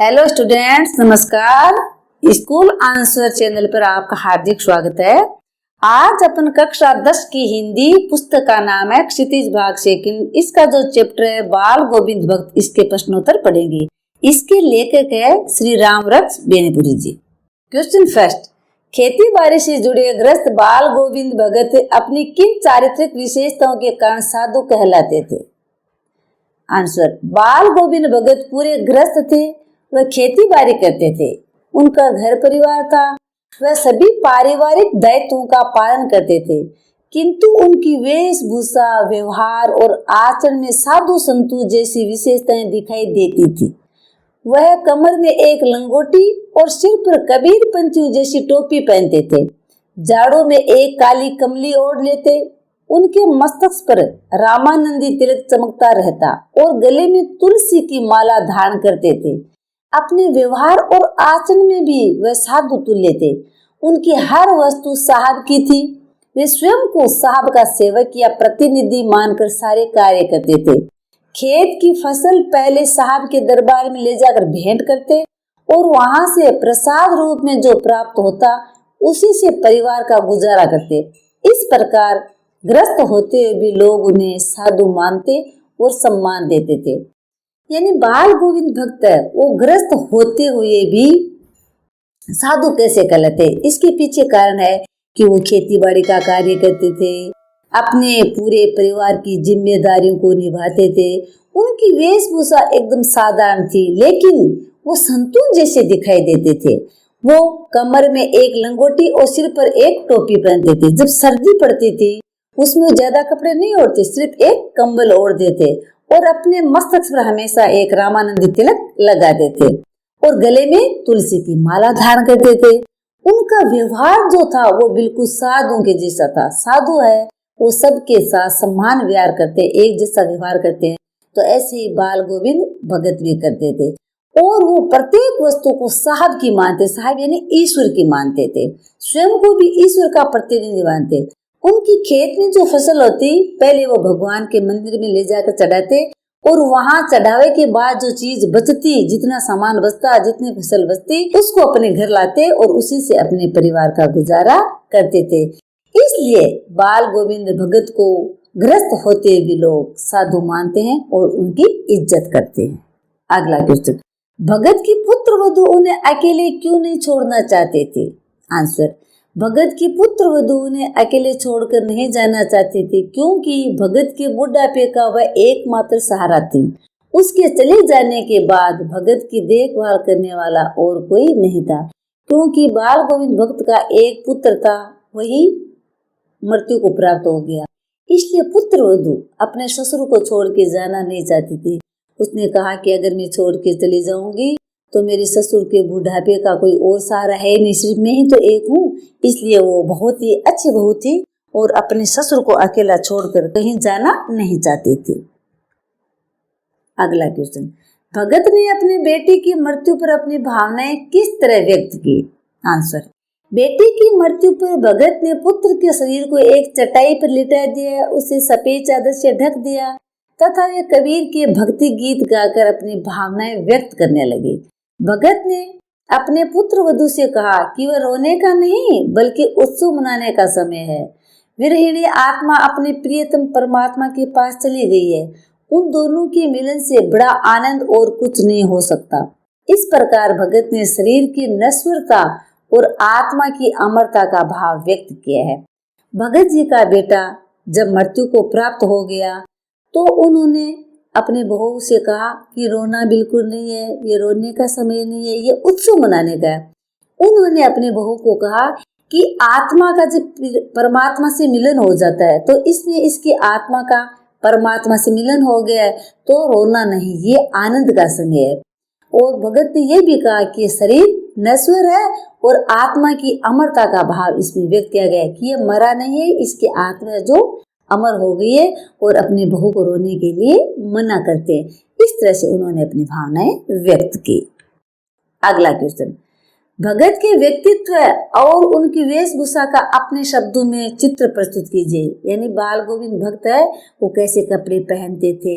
Hello students, नमस्कार। School answer channel पर आपका हार्दिक स्वागत है। आज अपन कक्षा 10 की हिंदी पुस्तक का नाम है क्षितिज भाग सेकंड। इसका जो चैप्टर है बाल गोविंद भक्त, इसके प्रश्नोत्तर पढ़ेंगे। इसके लेखक है श्री रामरक्ष बेनीपुरी जी। क्वेश्चन फर्स्ट, खेती बाड़ी से जुड़े ग्रस्त बाल गोविंद भगत अपनी किन चारित्रिक विशेषताओं के कारण साधु कहलाते थे? आंसर, बाल गोविंद भगत पूरे ग्रस्त थे। वह खेती बाड़ी करते थे, उनका घर परिवार था, वह सभी पारिवारिक दायित्वों का पालन करते थे, किंतु उनकी वेशभूषा, व्यवहार और आचरण में साधु संतों जैसी विशेषताएं दिखाई देती थी। वह कमर में एक लंगोटी और सिर पर कबीर पंथियों जैसी टोपी पहनते थे। जाड़ों में एक काली कमली ओढ़ लेते। उनके मस्तक पर रामानंदी तिलक चमकता रहता और गले में तुलसी की माला धारण करते थे। अपने व्यवहार और आचरण में भी वह साधु तुल्य थे। उनकी हर वस्तु साहब की थी। वे स्वयं को साहब का सेवक या प्रतिनिधि मानकर सारे कार्य करते थे। खेत की फसल पहले साहब के दरबार में ले जाकर भेंट करते और वहां से प्रसाद रूप में जो प्राप्त होता उसी से परिवार का गुजारा करते। इस प्रकार ग्रस्त होते हुए भी लोग उन्हें साधु मानते और सम्मान देते थे। यानी बाल गोविंद भक्त वो ग्रस्त होते हुए भी साधु कैसे कहलाते? इसके पीछे कारण है कि वो खेती बाड़ी का कार्य करते थे, अपने पूरे परिवार की जिम्मेदारियों को निभाते थे। उनकी वेशभूषा एकदम साधारण थी, लेकिन वो संतों जैसे दिखाई देते थे। वो कमर में एक लंगोटी और सिर पर एक टोपी पहनते थे। जब सर्दी पड़ती थी उसमें ज्यादा कपड़े नहीं ओढ़ते, सिर्फ एक कंबल ओढ़ देते और अपने मस्तक पर हमेशा एक रामानंदी तिलक लगाते थे और गले में तुलसी की माला धारण करते थे। उनका व्यवहार जो था वो बिल्कुल साधुओं के जैसा था। साधु है वो सबके साथ सम्मान व्यवहार करते, एक जैसा व्यवहार करते हैं। तो ऐसे ही बाल गोविंद भगत भी करते थे और वो प्रत्येक वस्तु को साहब की मानते। साहब यानी ईश्वर की मानते थे, स्वयं को भी ईश्वर का प्रतिनिधि मानते। उनकी खेत में जो फसल होती पहले वो भगवान के मंदिर में ले जाकर चढ़ाते और वहां चढ़ावे के बाद जो चीज बचती, जितना सामान बचता, जितनी फसल बचती, उसको अपने घर लाते और उसी से अपने परिवार का गुजारा करते थे। इसलिए बाल गोविंद भगत को ग्रस्त होते भी लोग साधु मानते हैं और उनकी इज्जत करते हैं। अगला क्वेश्चन, भगत की पुत्र वधू उन्हें अकेले क्यों नहीं छोड़ना चाहते थे? आंसर, भगत की पुत्र वधू उन्हें अकेले छोड़कर नहीं जाना चाहती थी, क्योंकि भगत के बुढ़ापे का वह एकमात्र सहारा थी। उसके चले जाने के बाद भगत की देखभाल करने वाला और कोई नहीं था, क्योंकि बाल गोविंद भक्त का एक पुत्र था, वही मृत्यु को प्राप्त हो गया। इसलिए पुत्र वधू अपने ससुर को छोड़ के जाना नहीं चाहती थी। उसने कहा कि अगर मैं छोड़ के चली जाऊंगी तो मेरे ससुर के बुढ़ापे का कोई और सहारा है नहीं, सिर्फ मैं ही तो एक हूँ। इसलिए वो बहुत ही अच्छी बहू थी और अपने ससुर को अकेला छोड़कर कहीं जाना नहीं चाहती थी। अगला क्वेश्चन, भगत ने अपनी बेटी की मृत्यु पर अपनी भावनाएं किस तरह व्यक्त की? आंसर, बेटी की मृत्यु पर भगत ने पुत्र के शरीर को एक चटाई पर लिटा दिया, उसे सफेद चादर से ढक दिया तथा वे कबीर के भक्ति गीत गाकर अपनी भावनाएं व्यक्त करने लगे। भगत ने अपने पुत्र वधू से कहा कि वह रोने का नहीं बल्कि उत्सव मनाने का समय है। विरहिणी आत्मा अपने प्रियतम परमात्मा के पास चली गई है। उन दोनों के मिलन से बड़ा आनंद और कुछ नहीं हो सकता। इस प्रकार भगत ने शरीर की नश्वरता और आत्मा की अमरता का भाव व्यक्त किया है। भगत जी का बेटा जब मृत्यु को प्राप्त हो गया तो उन्होंने अपने बहू से कहा कि रोना बिल्कुल नहीं है, ये रोने का समय नहीं है, ये उत्सव मनाने का है। उन्होंने अपने बहू को कहा कि आत्मा का जब परमात्मा से मिलन हो जाता है तो इसमें इसकी आत्मा का परमात्मा से मिलन हो गया है, तो रोना नहीं, ये आनंद का समय है। और भगत ने ये भी कहा कि शरीर नश्वर है और आत्मा की अमरता का भाव इसमें व्यक्त किया गया है कि ये मरा नहीं है, इसकी आत्मा जो अमर हो गई है और अपनी बहू को रोने के लिए मना करते हैं। इस तरह से उन्होंने अपनी भावनाएं व्यक्त की। अगला क्वेश्चन, भगत के व्यक्तित्व और उनकी वेशभूषा का अपने शब्दों में चित्र प्रस्तुत कीजिए। यानी बाल गोविंद भक्त है वो कैसे कपड़े पहनते थे,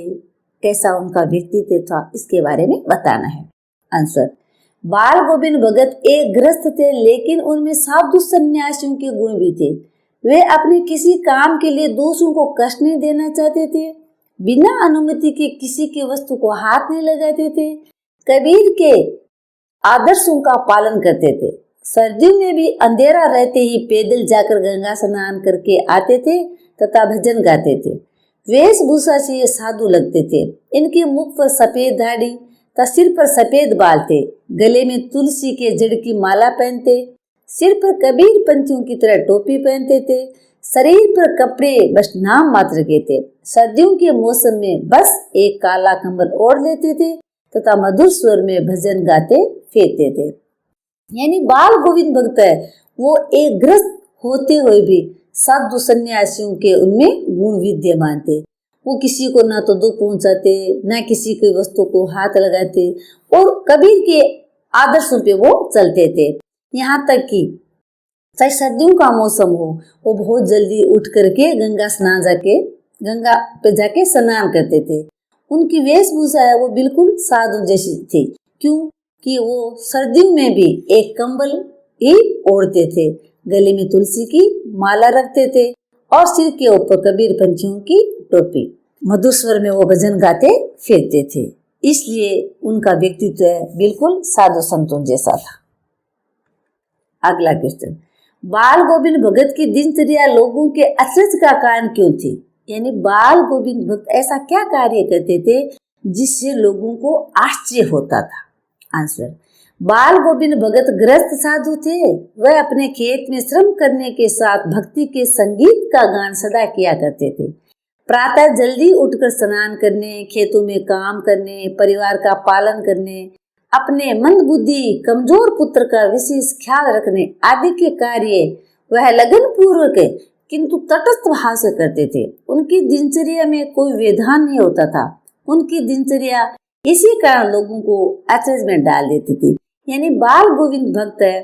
कैसा उनका व्यक्तित्व था, इसके बारे में बताना है। आंसर, बाल गोविंद भगत एक गृहस्थ थे, लेकिन उनमें साधु सन्यासियों के गुण भी थे। वे अपने किसी काम के लिए दूसरों को कष्ट नहीं देना चाहते थे, बिना अनुमति के किसी की वस्तु को हाथ नहीं लगाते थे, कबीर के आदर्शों का पालन करते थे। सर्दियों में भी अंधेरा रहते ही पैदल जाकर गंगा स्नान करके आते थे तथा भजन गाते थे। वेशभूषा से ये साधु लगते थे। इनके मुख पर सफेद दाढ़ी तथा सिर पर सफेद बाल थे। गले में तुलसी के जड़ की माला पहनते, सिर पर कबीर पंथियों की तरह टोपी पहनते थे। शरीर पर कपड़े बस नाम मात्र के थे। सर्दियों के मौसम में बस एक काला कंबल ओढ़ लेते थे तथा मधुर स्वर में भजन गाते फिरते थे। यानी बाल गोविंद भक्त है, वो एक गृहस्थ होते हुए भी साधु सन्यासियों के उनमें गुण विद्यमान थे। वो किसी को ना तो दुख पहुंचाते, ना किसी की वस्तु को हाथ लगाते और कबीर के आदर्शों पे वो चलते थे। यहाँ तक कि चाहे सर्दियों का मौसम हो, वो बहुत जल्दी उठ करके गंगा पे जाके स्नान करते थे। उनकी वेशभूषा है वो बिल्कुल साधु जैसी थी, क्योंकि वो सर्दियों में भी एक कंबल ही ओढ़ते थे, गले में तुलसी की माला रखते थे और सिर के ऊपर कबीर पंथियों की टोपी। मधुर स्वर में वो भजन गाते फिरते थे, इसलिए उनका व्यक्तित्व बिल्कुल साधु संतों जैसा था। अगला क्वेश्चन, बाल गोविंद भगत की दिनचर्या लोगों के अचरज का कारण क्यों थी? यानी बाल गोविंद भक्त ऐसा क्या कार्य करते थे जिससे लोगों को आश्चर्य होता था? आंसर, बाल गोविंद भगत गृहस्थ साधु थे। वह अपने खेत में श्रम करने के साथ भक्ति के संगीत का गान सदा किया करते थे। प्रातः जल्दी उठकर स्नान करने, खेतों में काम करने, परिवार का पालन करने, अपने मंदबुद्धि कमजोर पुत्र का विशेष ख्याल रखने आदि के कार्य वह लगन पूर्वक किंतु तटस्थ भाव से करते थे। उनकी दिनचर्या में कोई व्यवधान नहीं होता था। उनकी दिनचर्या इसी कारण लोगों को अचरज में डाल देती थी। यानी बाल गोविंद भक्त है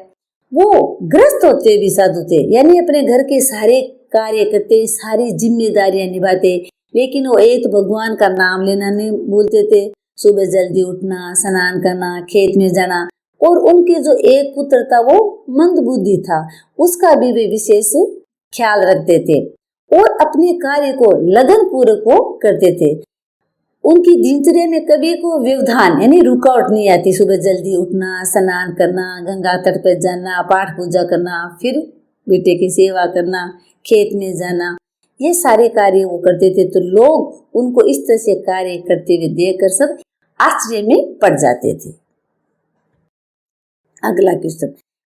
वो गृहस्थ होते भी साधु थे, यानी अपने घर के सारे कार्य करते, सारी जिम्मेदारियां निभाते, लेकिन वो एक तो भगवान का नाम लेना नहीं भूलते थे। सुबह जल्दी उठना, स्नान करना, खेत में जाना, और उनके जो एक पुत्र था वो मंदबुद्धि था, उसका भी वे विशेष ख्याल रखते थे और अपने कार्य को लगन पूर्वक वो करते थे। उनकी दिनचर्या में कभी को व्यवधान यानी रुकावट नहीं आती। सुबह जल्दी उठना, स्नान करना, गंगा तट पर जाना, पाठ पूजा करना, फिर बेटे की सेवा करना, खेत में जाना, ये सारे कार्य वो करते थे। तो लोग उनको इस तरह से कार्य करते हुए देखकर सब आश्चर्य में पड़ जाते थे। अगला क्वेश्चन,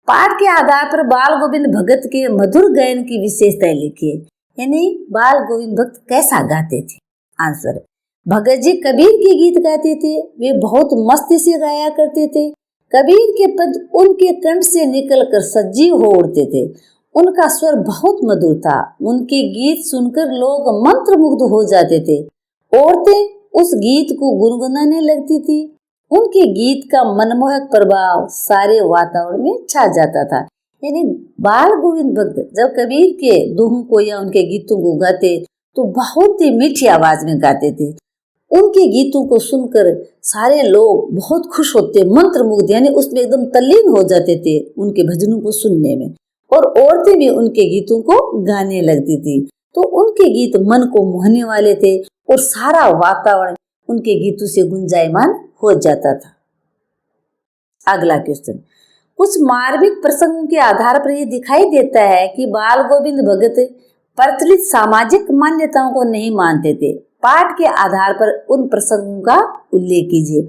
पाठ के आधार पर बाल गोविंद भगत के मधुर गायन की विशेषताएं लिखिए। यानी बाल गोविंद भक्त कैसा गाते थे? आंसर, भगत जी कबीर के गीत गाते थे। वे बहुत मस्ती से गाया करते थे। कबीर के पद उनके कंठ से निकलकर सजीव हो उठते थे। उनका स्वर बहुत मधुर था। उनके गीत सुनकर लोग मंत्रमुग्ध हो जाते थे। औरतें उस गीत को गुनगुनाने लगती थी। उनके गीत का मनमोहक प्रभाव सारे वातावरण में छा जाता था। यानी बाल गोविंद भक्त जब कबीर के दोहों को या उनके गीतों को गाते तो बहुत ही मीठी आवाज में गाते थे। उनके गीतों को सुनकर सारे लोग बहुत खुश होते, मंत्रमुग्ध यानी उसमें एकदम तल्लीन हो जाते थे उनके भजनों को सुनने में, और औरतें भी उनके गीतों को गाने लगती थी। तो उनके गीत मन को मोहने वाले थे और सारा वातावरण उनके गीतों से गुंजायमान हो जाता था। अगला क्वेश्चन, कुछ मार्मिक प्रसंगों के आधार पर यह दिखाई देता है कि बाल गोविंद भगत प्रचलित सामाजिक मान्यताओं को नहीं मानते थे। पाठ के आधार पर उन प्रसंगों का उल्लेख कीजिए।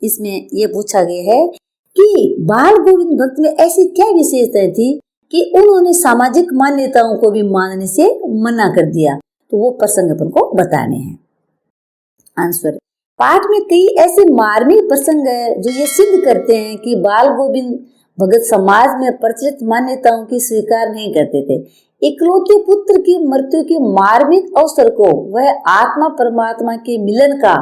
इसमें यह पूछा गया है कि बाल गोविंद भक्त में ऐसी क्या विशेषताएं थी कि उन्होंने सामाजिक मान्यताओं को भी मानने से मना कर दिया। तो वो प्रसंग अपन को बताने हैं। आंसर, पाठ में कई ऐसे मार्मिक प्रसंग है जो ये सिद्ध करते हैं कि बाल गोविंद भगत समाज में प्रचलित मान्यताओं की स्वीकार नहीं करते थे। इकलौते पुत्र की मृत्यु के मार्मिक अवसर को वह आत्मा परमात्मा के मिलन का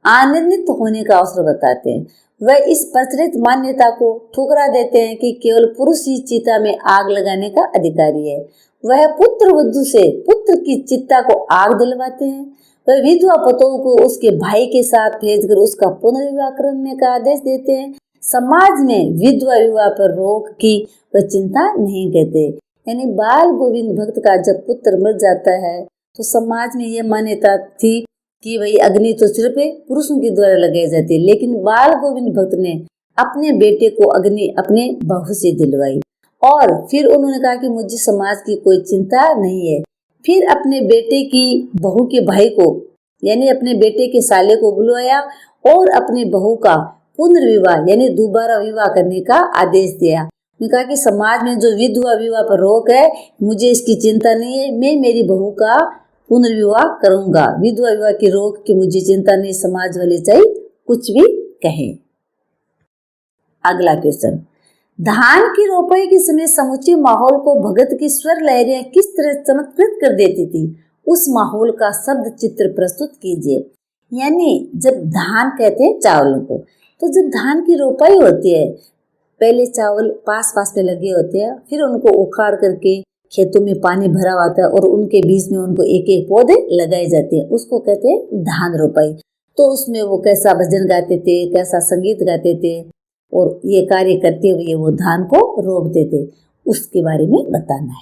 आनंदित होने का अवसर बताते हैं। वह इस प्रचलित मान्यता को ठुकरा देते हैं कि केवल पुरुष ही चिता में आग लगाने का अधिकारी है। वह पुत्र वधू से पुत्र की चिता को आग दिलवाते हैं। वह विधवा पतों को उसके भाई के साथ भेजकर उसका पुनर्विवाह करने का आदेश देते हैं। समाज में विधवा विवाह पर रोक की वह चिंता नहीं करते। यानी बाल गोविंद भक्त का जब पुत्र मर जाता है तो समाज में ये मान्यता थी कि भाई अग्नि तो सिर्फ पुरुषों के द्वारा लगाई जाती है, लेकिन बाल गोविंद भक्त ने अपने बेटे को अग्नि अपने बहू से दिलवाई और फिर उन्होंने कहा कि मुझे समाज की कोई चिंता नहीं है। फिर अपने बेटे की बहू के भाई को यानी अपने बेटे के साले को बुलवाया और अपनी बहू का पुनर्विवाह यानी दोबारा विवाह करने का आदेश दिया। उन्होंने कहा कि समाज में जो विधवा विवाह पर रोक है, मुझे इसकी चिंता नहीं है, मैं मेरी बहू का पुनर्विवाह करूंगा। विधवा विवाह की रोक की मुझे चिंता नहीं, समाज वाले चाहे कुछ भी कहें। अगला क्वेश्चन, धान की रोपाई के समय समूचे माहौल को भगत की स्वर लहरियां किस तरह चमत्कृत कर देती थी, उस माहौल का शब्द चित्र प्रस्तुत कीजिए। यानी जब धान कहते हैं चावलों को, तो जब धान की रोपाई होती है, पहले चावल पास पास में लगे होते हैं, फिर उनको उखाड़ करके खेतों में पानी भरा होता है और उनके बीच में उनको एक एक पौधे लगाए जाते हैं, उसको कहते हैं धान रोपाई। तो उसमें वो कैसा भजन गाते थे, कैसा संगीत गाते थे और ये कार्य करते हुए वो धान को रोपते थे, उसके बारे में बताना है।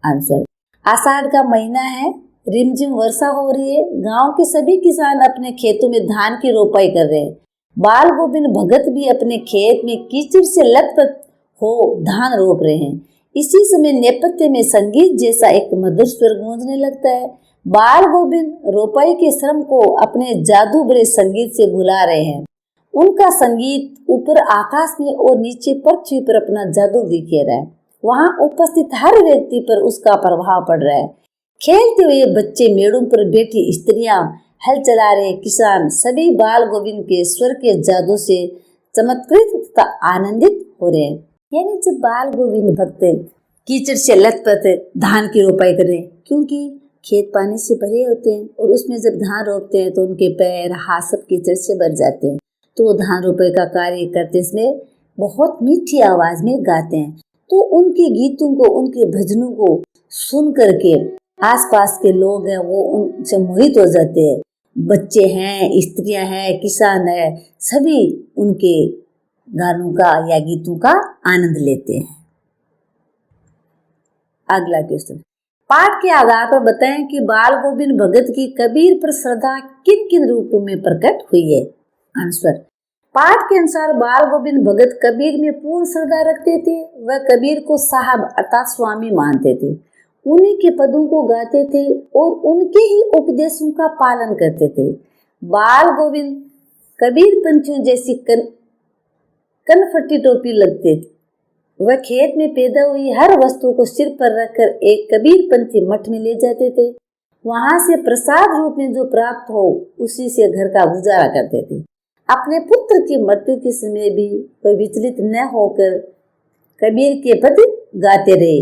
आंसर, आषाढ़ का महीना है, रिमझिम वर्षा हो रही है, गांव के सभी किसान अपने खेतों में धान की रोपाई कर रहे हैं। बाल गोविंद भगत भी अपने खेत में कीचड़ से लथपथ हो धान रोप रहे हैं। इसी समय नेपथ्य में संगीत जैसा एक मधुर स्वर गूंजने लगता है। बाल गोविंद रोपाई के श्रम को अपने जादू भरे संगीत से भुला रहे हैं। उनका संगीत ऊपर आकाश में और नीचे पृथ्वी पर अपना जादू दिखे रहा है। वहां उपस्थित हर व्यक्ति पर उसका प्रभाव पड़ रहा है। खेलते हुए बच्चे, मेड़ों पर बैठी स्त्रियां, हल चला रहे किसान, सभी बाल गोविंद के स्वर के जादू से चमत्कृत तथा आनंदित हो रहे हैं। यानी जब बाल गोविंद भक्त कीचड़ से लथपथ धान की रोपाई कर रहे हैं, क्योंकि खेत पानी से भरे होते हैं और उसमें जब धान रोपते हैं तो उनके पैर हाथ सब कीचड़ से भर जाते हैं, तो वो धान रोपाई का कार्य करते इसमें बहुत मीठी आवाज में गाते हैं। तो उनके गीतों को, उनके भजनों को सुन करके आसपास के लोग हैं वो उनसे मोहित हो जाते हैं। बच्चे हैं, स्त्रियां हैं, किसान है, सभी उनके गानों का या गीतों का आनंद लेते हैं। अगला क्वेश्चन, पाठ के आधार पर बताएं कि बाल गोविंद भगत की कबीर पर श्रद्धा किन किन रूपों में प्रकट हुई है। आंसर, पाठ के अनुसार बाल गोविंद भगत कबीर में पूर्ण श्रद्धा रखते थे। वह कबीर को साहब अर्थात स्वामी मानते थे, उन्हीं के पदों को गाते थे और उनके ही उपदेशों का पालन करते थे। बाल गोविंद कबीर पंथियों जैसी कनफटी टोपी लगते थे। वह खेत में पैदा हुई हर वस्तु को सिर पर रखकर एक कबीर पंथी मठ में ले जाते थे। वहां से प्रसाद रूप में जो प्राप्त हो उसी से घर का गुजारा करते थे। अपने पुत्र की मृत्यु के समय भी कोई विचलित न होकर कबीर के पद गाते रहे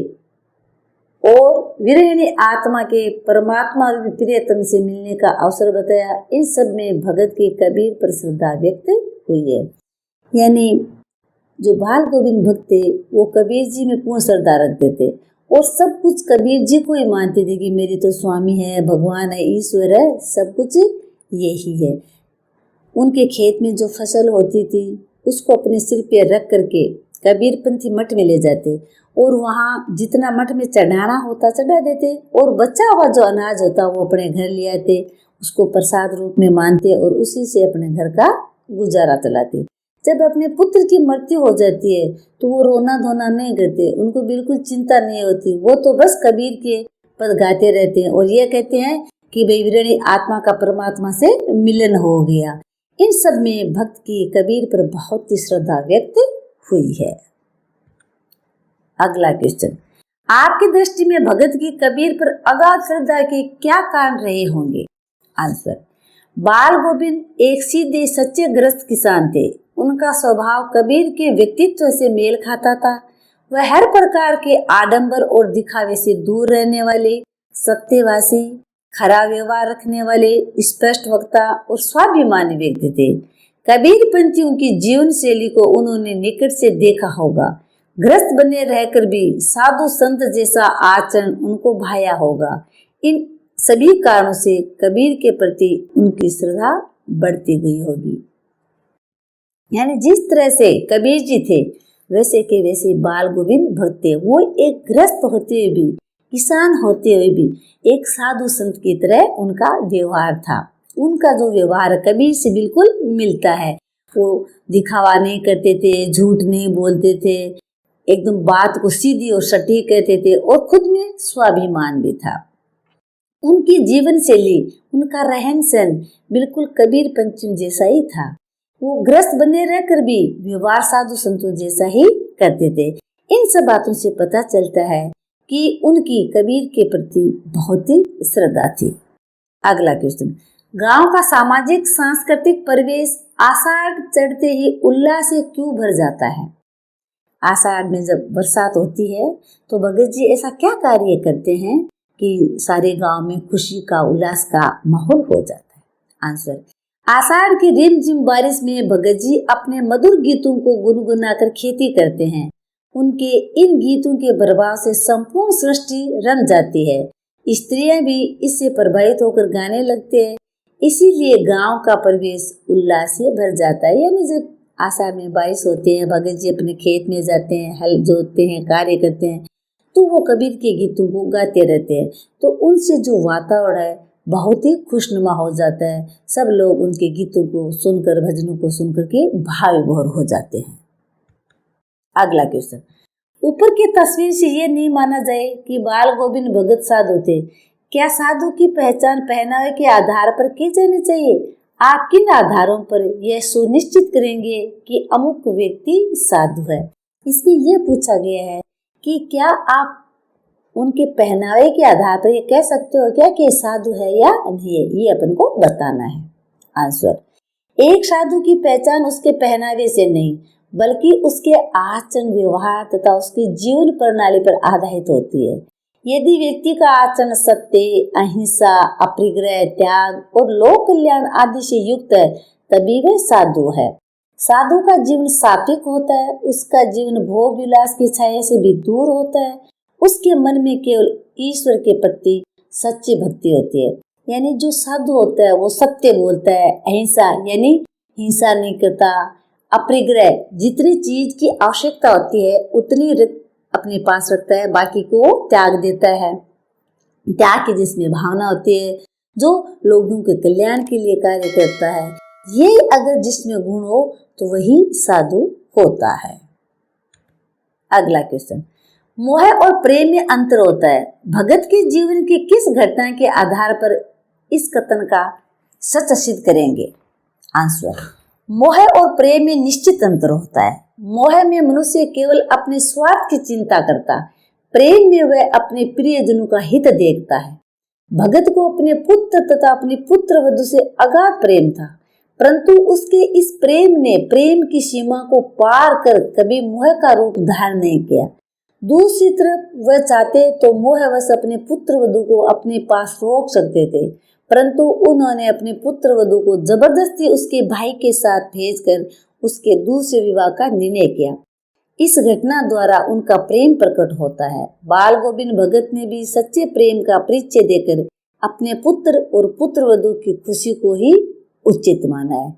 और विरहिणी आत्मा के परमात्मा और प्रियतम से मिलने का अवसर बताया। इन सब में भगत की कबीर पर श्रद्धा व्यक्त हुई है। यानी जो बाल गोविंद भक्त थे वो कबीर जी में पूर्ण श्रद्धा रखते थे और सब कुछ कबीर जी को ही मानते थे कि मेरी तो स्वामी है, भगवान है, ईश्वर है, सब कुछ यही है। उनके खेत में जो फसल होती थी उसको अपने सिर पे रख करके कबीर पंथी मठ में ले जाते और वहाँ जितना मठ में चढ़ाना होता चढ़ा देते और बचा हुआ जो अनाज होता वो अपने घर ले आते, उसको प्रसाद रूप में मानते और उसी से अपने घर का गुजारा चलाते। जब अपने पुत्र की मृत्यु हो जाती है तो वो रोना धोना नहीं करते, उनको बिल्कुल चिंता नहीं होती, वो तो बस कबीर के पद गाते रहते हैं और ये कहते हैं कि भाई विरणी आत्मा का परमात्मा से मिलन हो गया। इन सब में भक्त की कबीर पर बहुत ही श्रद्धा व्यक्त हुई है। अगला क्वेश्चन, आपकी दृष्टि में भगत की कबीर पर अगाध श्रद्धा के क्या कारण रहे होंगे। आंसर, बाल गोविंद एक सीधे सच्चे गृहस्थ किसान थे। उनका स्वभाव कबीर के व्यक्तित्व से मेल खाता था। वह हर प्रकार के आडंबर और दिखावे से दूर रहने वाले, सत्यवासी, खरा व्यवहार रखने वाले, स्पष्ट वक्ता और स्वाभिमानी व्यक्ति थे। कबीर पंथियों की जीवन शैली को उन्होंने निकट से देखा होगा। गृहस्थ बने रहकर भी साधु संत जैसा आचरण उनको भाया होगा। इन सभी कारणों से कबीर के प्रति उनकी श्रद्धा बढ़ती गई होगी। यानी जिस तरह से कबीर जी थे वैसे के वैसे बाल गोविंद भक्त थे। वो एक गृहस्थ होते हुए भी, किसान होते हुए भी एक साधु संत की तरह उनका व्यवहार था। उनका जो व्यवहार कबीर से बिल्कुल मिलता है। वो दिखावा नहीं करते थे, झूठ नहीं बोलते थे, एकदम बात को सीधी और सटीक कहते थे और खुद में स्वाभिमान भी था। उनकी जीवन शैली, उनका रहन सहन बिल्कुल कबीर पंचम जैसा ही था। वो ग्रस्त बने रहकर भी व्यवहार साधु संतों जैसा ही करते थे। इन सब बातों से पता चलता है कि उनकी कबीर के प्रति बहुत ही श्रद्धा थी। अगला क्वेश्चन, गांव का सामाजिक सांस्कृतिक परिवेश आषाढ़ चढ़ते ही उल्लास से क्यों भर जाता है? आषाढ़ में जब बरसात होती है तो भगत जी ऐसा क्या कार्य करते हैं कि सारे गांव में खुशी का, उल्लास का माहौल हो जाता है? आंसर, आषाढ़ की रिमझिम बारिश में भगत जी अपने मधुर गीतों को गुनगुनाकर खेती करते हैं। उनके इन गीतों के प्रभाव से संपूर्ण सृष्टि रम जाती है। स्त्रियां भी इससे प्रभावित होकर गाने लगते हैं। इसीलिए गांव का परिवेश उल्लास से भर जाता है। यानी जब आषाढ़ में बारिश होते हैं, भगत जी अपने खेत में जाते हैं, हल जोतते हैं, कार्य करते हैं, तो वो कबीर के गीतों को गाते रहते हैं। तो उनसे जो वातावरण है बहुत ही खुशनुमा हो जाता है। सब लोग उनके गीतों को सुनकर, भजनों को सुनकर के भाव विभोर हो जाते हैं। अगला क्वेश्चन, ऊपर की तस्वीर से ये नहीं माना जाए कि बाल गोविंद भगत साधु थे। क्या साधु की पहचान पहनावे के आधार पर की जानी चाहिए? आप किन आधारों पर यह सुनिश्चित करेंगे कि अमुक व्यक्ति साधु है? इसमें यह पूछा गया है कि क्या आप उनके पहनावे के आधार पर ये कह सकते हो क्या कि साधु है या नहीं है? ये अपन को बताना है। आंसर, एक साधु की पहचान उसके पहनावे से नहीं बल्कि उसके आचरण, व्यवहार तथा उसकी जीवन प्रणाली पर आधारित होती है। यदि व्यक्ति का आचरण सत्य, अहिंसा, अपरिग्रह, त्याग और लोक कल्याण आदि से युक्त है तभी वह साधु है। साधु का जीवन सात्विक होता है, उसका जीवन भोग विलास की छाया से भी दूर होता है। उसके मन में केवल ईश्वर के प्रति सच्ची भक्ति होती है। यानी जो साधु होता है वो सत्य बोलता है, अहिंसा यानी हिंसा नहीं करता, अपरिग्रह जितनी चीज की आवश्यकता होती है उतनी अपने पास रखता है, बाकी को त्याग देता है। त्याग की जिसमें भावना होती है, जो लोगों के कल्याण के लिए कार्य करता है, ये अगर जिसमें गुण हो तो वही साधु होता है। अगला क्वेश्चन, मोह और प्रेम में अंतर होता है। भगत के जीवन की किस घटना के आधार पर इस कथन का सच सिद्ध करेंगे? आंसर, मोह और प्रेम में निश्चित अंतर होता है। मोह में मनुष्य केवल अपने स्वार्थ की चिंता करता, प्रेम में वह अपने प्रियजनों का हित देखता है। भगत को अपने पुत्र तथा अपनी पुत्र वधू से अगाध प्रेम था, परंतु उसके इस प्रेम ने प्रेम की सीमा को पार कर कभी मोह का रूप धारण नहीं किया। दूसरी तरफ वह चाहते तो मोहवश अपने पुत्र वधू को अपने पास रोक सकते थे, परंतु उन्होंने अपने पुत्र वधू को जबरदस्ती उसके भाई के साथ भेजकर उसके दूसरे विवाह का निर्णय किया। इस घटना द्वारा उनका प्रेम प्रकट होता है। बाल गोविंद भगत ने भी सच्चे प्रेम का परिचय देकर अपने पुत्र और पुत्र वधू की खुशी को ही उचित माना है।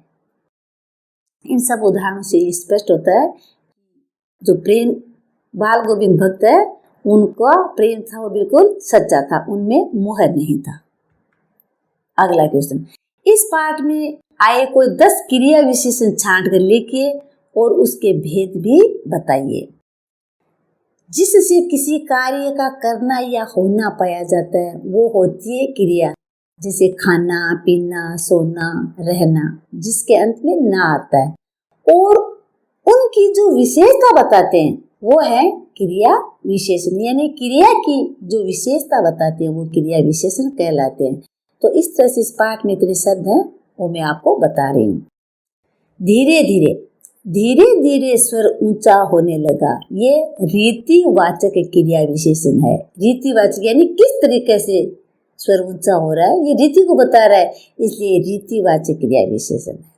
इन सब उदाहरणों से स्पष्ट होता है जो प्रेम बाल गोविंद भक्त है उनका प्रेम था वो बिल्कुल सच्चा था, उनमें मोह नहीं था। अगला क्वेश्चन, इस पाठ में आए कोई 10 क्रिया विशेषण छांट कर लिखिए और उसके भेद भी बताइए। जिससे किसी कार्य का करना या होना पाया जाता है वो होती है क्रिया, जैसे खाना, पीना, सोना, रहना, जिसके अंत में ना आता है। और उनकी जो विशेषता बताते हैं वो है क्रिया विशेषण, यानी क्रिया की जो विशेषता बताते हैं वो क्रिया विशेषण कहलाते हैं। तो इस तरह से इस पाठ में इतने शब्द हैं वो मैं आपको बता रही हूँ। धीरे धीरे, धीरे धीरे स्वर ऊंचा होने लगा, ये रीतिवाचक क्रिया विशेषण है। रीतिवाचक यानी किस तरीके से स्वर ऊंचा हो रहा है ये रीति को बता रहा है, इसलिए रीतिवाचक क्रिया विशेषण है।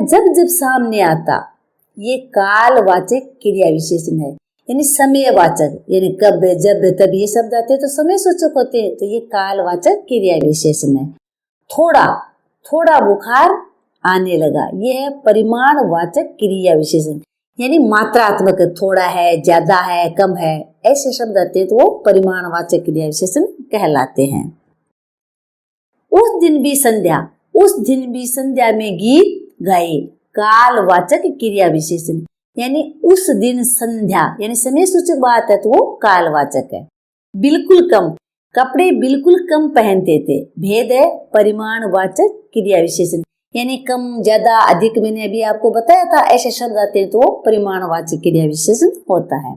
जब जब सामने आता, ये कालवाचक क्रिया विशेषण है। यानी समयवाचक, यानी कब, जब, तब ये शब्द आते हैं तो समय सूचक होते हैं, तो ये कालवाचक क्रिया विशेषण है। थोड़ा, थोड़ा बुखार आने लगा। यह है परिमाणवाचक क्रिया विशेषण, यानी मात्रात्मक, थोड़ा है, ज्यादा है, कम है, ऐसे शब्द आते हैं तो वो परिमाणवाचक क्रिया विशेषण कहलाते हैं। उस दिन भी संध्या, उस दिन भी संध्या में गीत गाए, कालवाचक क्रिया विशेषण, यानी उस दिन संध्या यानी समय सूचक बात है तो वो कालवाचक है। बिल्कुल कम, कपड़े बिल्कुल कम पहनते थे, भेद है परिमाणवाचक क्रिया विशेषण, यानी कम, ज्यादा, अधिक, मैंने अभी आपको बताया था ऐसे शब्द आते हैं तो वो परिमाणवाचक क्रिया विशेषण होता है।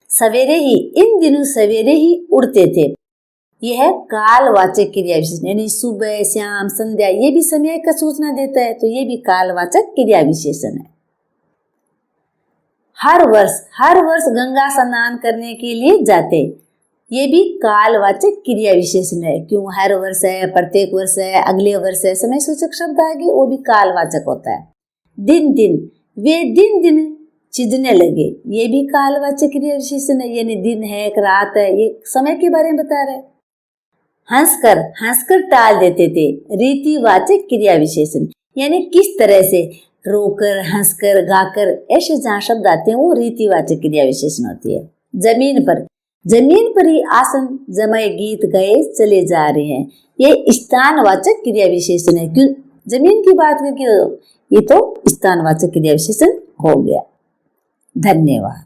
सवेरे ही, इन दिनों सवेरे ही उड़ते थे, यह है कालवाचक क्रिया विशेषण, यानी सुबह, शाम, संध्या, ये भी समय का सूचना देता है तो ये भी कालवाचक क्रिया विशेषण है। हर वर्ष गंगा स्नान करने के लिए जाते, ये भी कालवाचक क्रिया विशेषण है। क्यों? हर वर्ष है, प्रत्येक वर्ष है, अगले वर्ष है, समय सूचक शब्द आगे वो भी कालवाचक होता है। दिन दिन, वे दिन दिन चिढ़ने लगे, ये भी कालवाचक क्रिया विशेषण है, यानी दिन है, एक रात है, ये समय के बारे में बता रहे। हंसकर टाल देते थे, रीतिवाचक क्रिया विशेषण, यानी किस तरह से, रोकर, हंसकर, गाकर, ऐसे जहाँ शब्द आते हैं वो रीतिवाचक क्रिया विशेषण होती है। जमीन पर ही आसन जमाए गीत गए चले जा रहे हैं, ये स्थानवाचक क्रिया विशेषण है। क्यों? जमीन की बात करके ये तो स्थानवाचक क्रिया विशेषण हो गया। धन्यवाद।